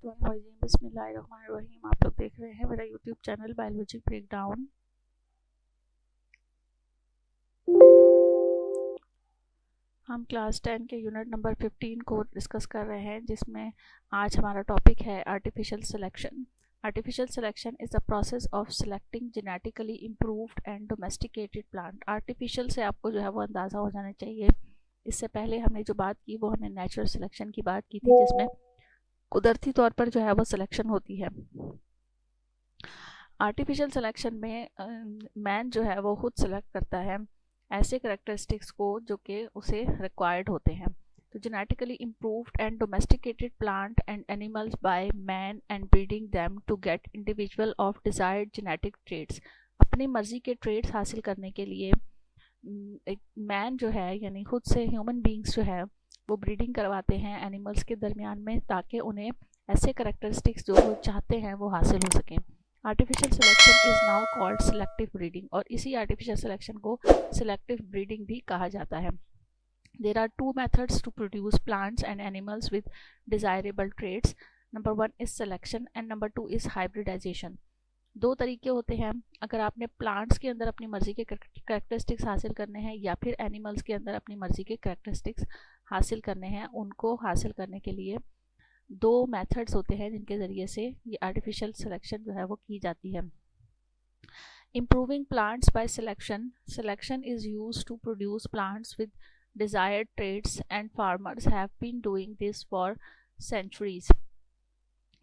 बिस्मिल्लाहिर्रहमानिर्रहीम। आप लोग देख रहे हैं मेरा यूट्यूब चैनल बायोलॉजी ब्रेकडाउन। हम क्लास 10 के यूनिट नंबर 15 को डिस्कस कर रहे हैं, जिसमें आज हमारा टॉपिक है artificial selection. Artificial selection is the process of selecting genetically improved and domesticated plant. Artificial से आपको जो है वो अंदाज़ा हो जाना चाहिए। इससे पहले हमने जो बात की वो हमने नेचुरल सिलेक्शन की बात की थी, जिसमें कुदरती तौर पर जो है वो सिलेक्शन होती है। आर्टिफिशियल सिलेक्शन में मैन जो है वो खुद सेलेक्ट करता है ऐसे करेक्टरिस्टिक्स को जो कि उसे रिक्वायर्ड होते हैं। तो genetically improved and domesticated plant and animals by man and breeding them to get individual of desired genetic traits. अपनी मर्जी के ट्रेड्स हासिल करने के लिए एक मैन जो है यानी खुद से ह्यूमन बींग्स जो है वो ब्रीडिंग करवाते हैं एनिमल्स के दरमियान में, ताकि उन्हें ऐसे करेक्टरिस्टिक्स जो वो चाहते हैं वो हासिल हो सकें। Artificial selection is now called selective breeding, और इसी आर्टिफिशियल सिलेक्शन को सिलेक्टिव ब्रीडिंग भी कहा जाता है। There are two methods to produce plants and animals with desirable traits. Number one is selection and number two is hybridization. दो तरीके होते हैं अगर आपने प्लांट्स के अंदर अपनी मर्जी के करेक्टरिस्टिक्स हासिल करने हैं या फिर एनिमल्स के अंदर अपनी मर्जी के करेक्टरिस्टिक्स हासिल करने हैं। उनको हासिल करने के लिए दो मेथड्स होते हैं जिनके ज़रिए से ये आर्टिफिशियल सिलेक्शन जो है वो की जाती है। Improving plants by selection. Selection is used to produce plants with desired traits and farmers have been doing this for centuries.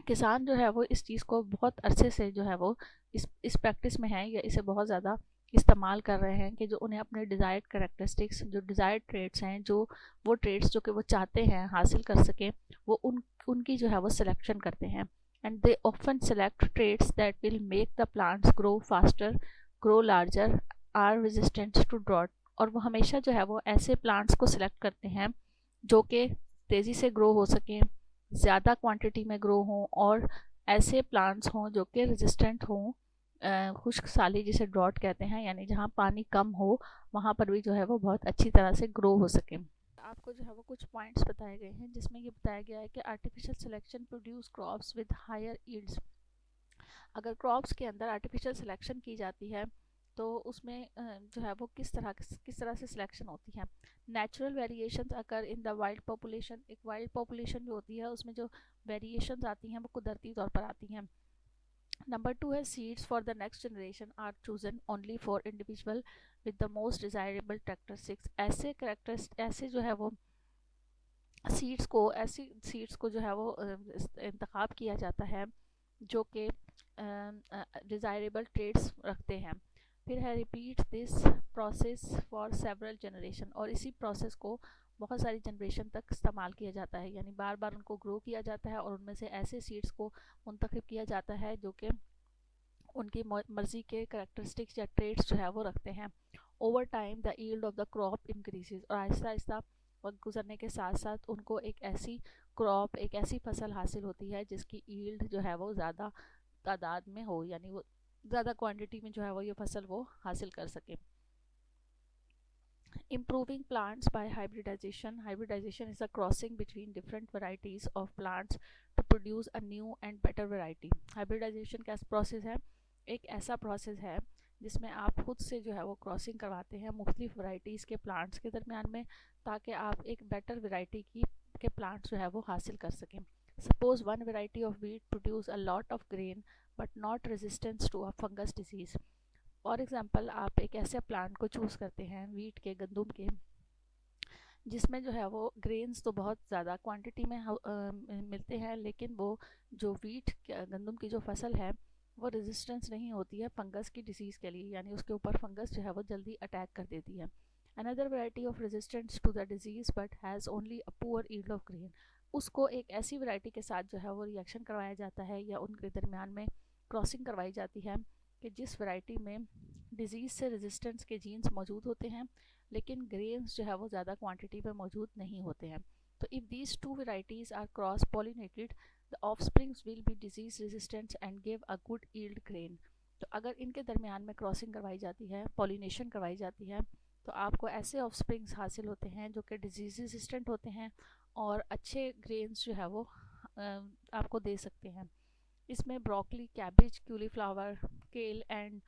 किसान जो है वो इस चीज़ को बहुत अरसे से जो है वो इस प्रैक्टिस में है या इसे बहुत ज़्यादा इस्तेमाल कर रहे हैं कि जो उन्हें अपने डिज़ायर्ड करेक्टरिस्टिक्स, जो डिज़ायर्ड ट्रेड्स हैं, जो वो ट्रेड्स जो कि वो चाहते हैं हासिल कर सकें, वो उनकी जो है वो सिलेक्शन करते हैं। And they often select traits that will make the plants grow faster, grow larger, or resistant to drought. और वो हमेशा जो है वो ऐसे प्लांट्स को सिलेक्ट करते हैं जो कि तेज़ी से ग्रो हो सकें, ज़्यादा क्वांटिटी में ग्रो हों, और ऐसे प्लांट्स हों जो कि रेजिस्टेंट हों खुश्क साली जिसे ड्रॉट कहते हैं, यानी जहाँ पानी कम हो वहाँ पर भी जो है वो बहुत अच्छी तरह से ग्रो हो सके। आपको जो है वो कुछ पॉइंट्स बताए गए हैं जिसमें ये बताया गया है कि artificial selection produce crops with higher yields. अगर क्रॉप्स के अंदर आर्टिफिशियल सिलेक्शन की जाती है तो उसमें जो है वो किस तरह से सिलेक्शन होती है। नेचुरल वेरिएशंस अगर इन द वाइल्ड पॉपुलेशन। एक वाइल्ड पॉपुलेशन जो होती है उसमें जो वेरिएशंस आती हैं वो कुदरती तौर पर आती हैं। नंबर टू है seeds for the next generation are chosen only for individual with the most desirable characteristics. ऐसे जो है वो ऐसी सीड्स को जो है वो इंतखाब किया जाता है जो कि डिज़ायरेबल ट्रेड्स रखते हैं। फिर है repeat this process for several generation, और इसी प्रोसेस को बहुत सारी जनरेशन तक इस्तेमाल किया जाता है, यानी बार बार उनको ग्रो किया जाता है और उनमें से ऐसे सीड्स को मुंतखब किया जाता है जो कि उनकी मर्जी के करेक्टरिस्टिक्स या ट्रेड्स जो है वो रखते हैं। Over time the yield of the crop increases, और आहिस्ता आहिस्ता वक्त गुजरने के साथ साथ उनको एक ऐसी क्रॉप, एक ऐसी फसल हासिल होती है जिसकी यील्ड जो है वो ज़्यादा तादाद में हो, यानी वो ज़्यादा क्वांटिटी में जो है वो ये फसल वो हासिल कर सके। Improving plants by hybridization. Hybridization is a crossing between different varieties of plants to produce a new and better variety. Hybridization का प्रोसेस है, एक ऐसा प्रोसेस है जिसमें आप खुद से जो है वो क्रॉसिंग करवाते हैं मुख्तलिफ वैराइटीज़ के प्लांट्स के दरमियान में, ताकि आप एक बेटर वैरायटी के प्लांट्स जो है वो हासिल कर सकें। Suppose one variety of wheat produce a lot of grain but not resistance to a fungus disease. For example आप एक ऐसे प्लांट को चूज़ करते हैं वीट के, गंदुम के, जिसमें जो है वो ग्रेन्स तो बहुत ज़्यादा क्वांटिटी में मिलते हैं, लेकिन वो जो वीट गंदुम की जो फसल है वो रेजिस्टेंस नहीं होती है फंगस की डिसीज़ के लिए, यानी उसके ऊपर फंगस जो है वो जल्दी अटैक कर देती है। Another variety of resistance to the disease but has only a poor yield of grain. उसको एक ऐसी वैरायटी के साथ जो है वो रिएक्शन करवाया जाता है या उनके दरमियान में क्रॉसिंग करवाई जाती है कि जिस वैरायटी में डिजीज़ से रेजिस्टेंस के जीन्स मौजूद होते हैं लेकिन ग्रेन्स जो है वो ज़्यादा क्वांटिटी में मौजूद नहीं होते हैं। तो if these two varieties are cross pollinated the offsprings will be disease resistant and give a good yield grain. तो अगर इनके दरमियान में क्रॉसिंग करवाई जाती है, पॉलिनेशन करवाई जाती है, तो आपको ऐसे ऑफस्प्रिंग्स हासिल होते हैं जो कि डिजीज़ रेजिस्टेंट होते हैं और अच्छे ग्रेन्स जो है वो आपको दे सकते हैं। इसमें broccoli, cabbage, cauliflower, kale and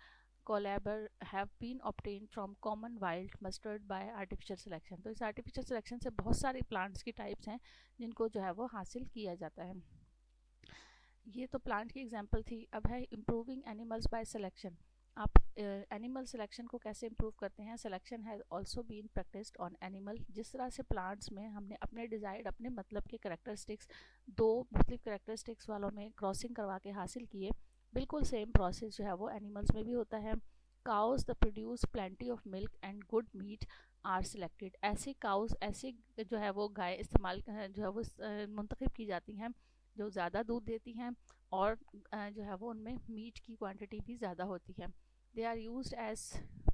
kohlrabi have been obtained from common wild mustard by artificial selection. तो इस आर्टिफिशियल सिलेक्शन से बहुत सारे प्लांट्स की टाइप्स हैं जिनको जो है वो हासिल किया जाता है। ये तो प्लांट की एग्जांपल थी। अब है इम्प्रूविंग एनिमल्स बाय सिलेक्शन। आप एनिमल सिलेक्शन को कैसे इम्प्रूव करते हैं। Selection has also been practised on animal. जिस तरह से प्लांट्स में हमने अपने डिज़ायर्ड, अपने मतलब के करेक्टरिस्टिक्स दो मुख्तलिफ करेक्टरिस्टिक्स वालों में क्रॉसिंग करवा के हासिल किए, बिल्कुल सेम प्रोसेस जो है वो एनिमल्स में भी होता है। Cows the produce plenty of milk and good meat are selected. ऐसे काउज, ऐसे जो है वो गाय इस्तेमाल जो है वो मुंतखब की जाती हैं जो ज़्यादा दूध देती हैं और जो है वो उनमें मीट की क्वांटिटी भी ज़्यादा होती है। They are used as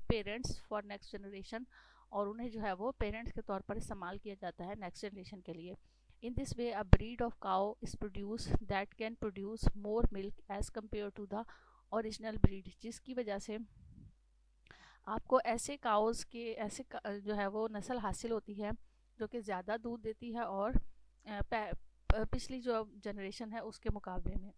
parents for next generation. और उन्हें जो है वो पेरेंट्स के तौर पर इस्तेमाल किया जाता है नेक्स्ट जनरेशन के लिए। In this way a breed of cow is produce that can produce more milk as compare to the original breed. जिसकी वजह से आपको ऐसे काउस के ऐसे जो है वो नस्ल हासिल होती है जो कि ज़्यादा दूध देती है और पिछली जो जनरेशन है उसके मुकाबले में।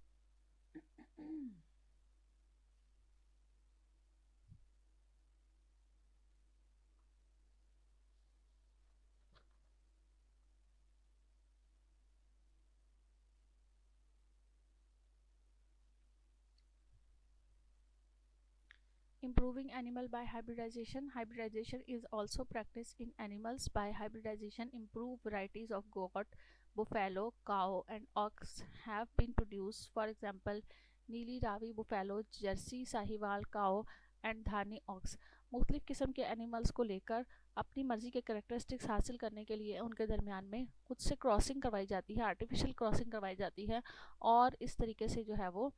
Improving animal by hybridization. Hybridization is also practiced in animals. By hybridization, improved varieties of goat, buffalo, cow, and ox have been produced. For example, Nili Ravi buffalo, Jersey Sahiwal cow and Dhani ox. मुख्तलिफ किस्म के animals को लेकर अपनी मर्ज़ी के characteristics हासिल करने के लिए उनके दरमियान में खुद से क्रॉसिंग करवाई जाती है, आर्टिफिशियल क्रॉसिंग करवाई जाती है और इस तरीके से जो है वो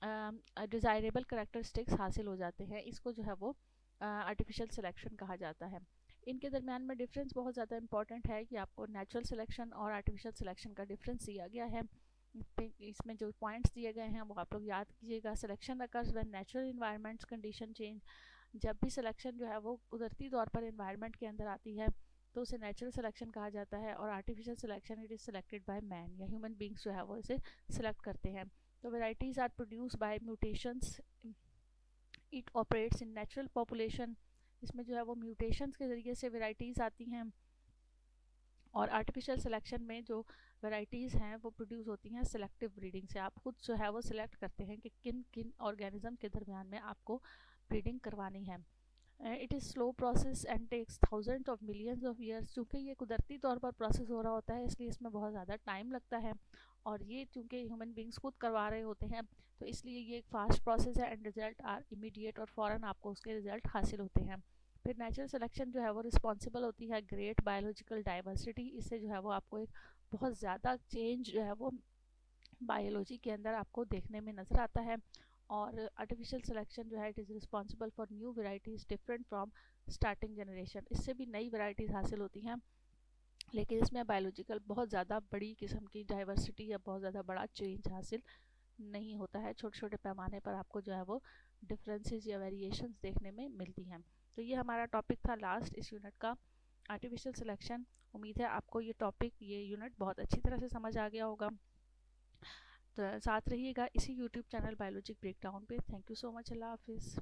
डिज़ायरेबल करेक्टरिस्टिक्स हासिल हो जाते हैं। इसको जो है वो आर्टिफिशियल सिलेक्शन कहा जाता है। इनके दरमियान में डिफरेंस बहुत ज़्यादा इंपॉर्टेंट है कि आपको नेचुरल सिलेक्शन और आर्टिफिशियल सिलेक्शन का डिफरेंस दिया गया है। इसमें जो पॉइंट्स दिए गए हैं वो आप लोग याद कीजिएगा। Selection occurs when natural environments condition change. जब भी सिलेक्शन जो है वो कुदरती तौर पर इन्वायरमेंट के अंदर आती है तो उसे नेचुरल सिलेक्शन कहा जाता है। और artificial selection it is selected by man, या ह्यूमन बींग्स जो है वो इसे सिलेक्ट करते हैं। तो varieties are produce by mutations. It operates in natural population. इसमें जो है वो म्यूटेशंस के ज़रिए से वेराइटीज़ आती हैं। और आर्टिफिशियल सिलेक्शन में जो वेराइटीज़ हैं वो प्रोड्यूस होती हैं सिलेक्टिव ब्रीडिंग से। आप खुद जो है वो सिलेक्ट करते हैं कि किन किन ऑर्गेनिज्म के दरमियान में आपको ब्रीडिंग करवानी है। It is slow process and takes thousand of millions of years. चूँकि ये कुदरती तौर पर प्रोसेस हो रहा होता है इसलिए इसमें बहुत ज़्यादा टाइम लगता है और ये चूँकि ह्यूमन बींग्स खुद करवा रहे होते हैं तो इसलिए ये एक फास्ट प्रोसेस है एंड रिजल्ट आर इमीडिएट और फ़ौरन आपको उसके रिजल्ट हासिल होते हैं। फिर नेचुरल सिलेक्शन जो है वो रिस्पॉन्सिबल होती है ग्रेट बायोलॉजिकल डाइवर्सिटी। इससे जो है वो आपको एक बहुत ज़्यादा चेंज जो है वो बायोलॉजी के अंदर आपको देखने में नज़र आता है। और आर्टिफिशियल सिलेक्शन जो है it is responsible for new varieties different from starting generation. इससे भी नई वेराइटीज़ हासिल होती हैं लेकिन इसमें बायोलॉजिकल बहुत ज़्यादा बड़ी किस्म की डाइवर्सिटी या बहुत ज़्यादा बड़ा चेंज हासिल नहीं होता है। छोटे छोटे पैमाने पर आपको जो है वो डिफरेंसेस या वेरिएशंस देखने में मिलती हैं। तो ये हमारा टॉपिक था लास्ट इस यूनिट का, आर्टिफिशियल सिलेक्शन। उम्मीद है आपको ये टॉपिक, ये यूनिट बहुत अच्छी तरह से समझ आ गया होगा। तो साथ रहिएगा इसी यूट्यूब चैनल बायोलॉजिक ब्रेकडाउन पे। Thank you so much. अल्लाह हाफिज़।